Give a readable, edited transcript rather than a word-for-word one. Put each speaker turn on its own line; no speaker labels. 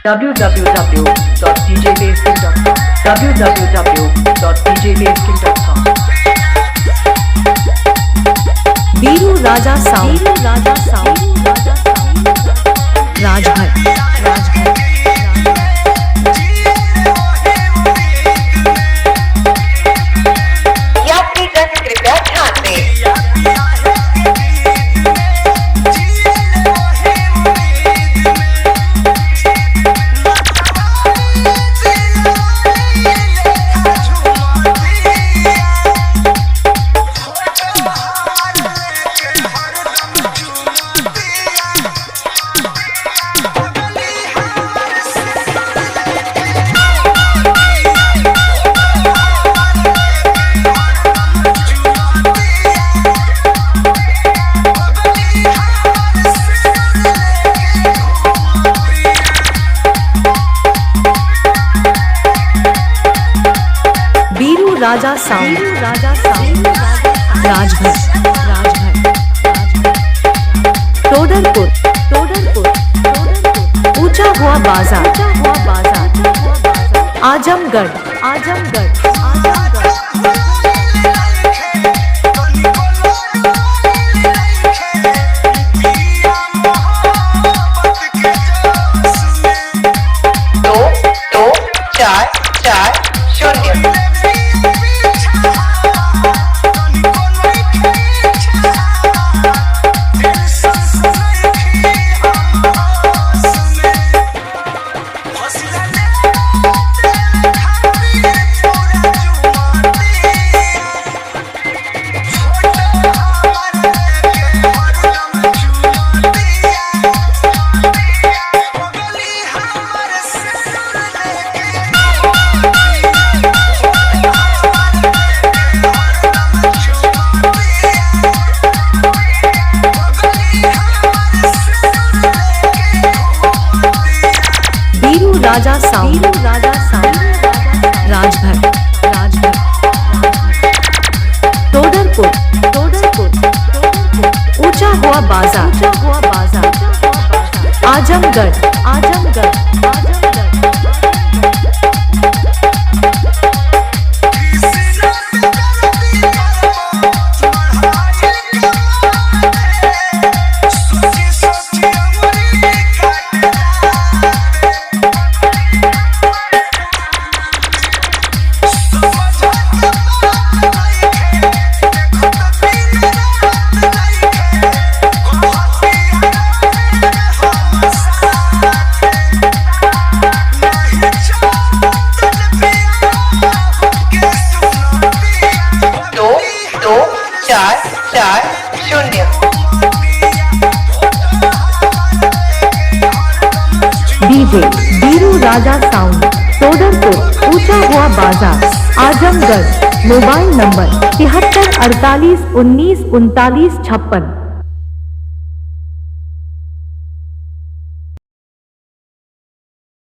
www.djbasking.com www.djbasking.com
बीरू राजा sound Rajbhar
यात्रीगण कृपया ध्यान दें।
राजा साउंड राजभर टोडरपुर ऊंचा हुआ बाजार आजमगढ़
दो 4-4-0
राजा साउंड राजभर टोडरपुर ऊंचा हुआ बाजार आजमगढ़ दो 4-4-0 डीजे बीरू राजा साउंड टोडरपुर ऊंचा हुआ बाजार आजमगढ़ मोबाइल नंबर 73 48 19 39 56।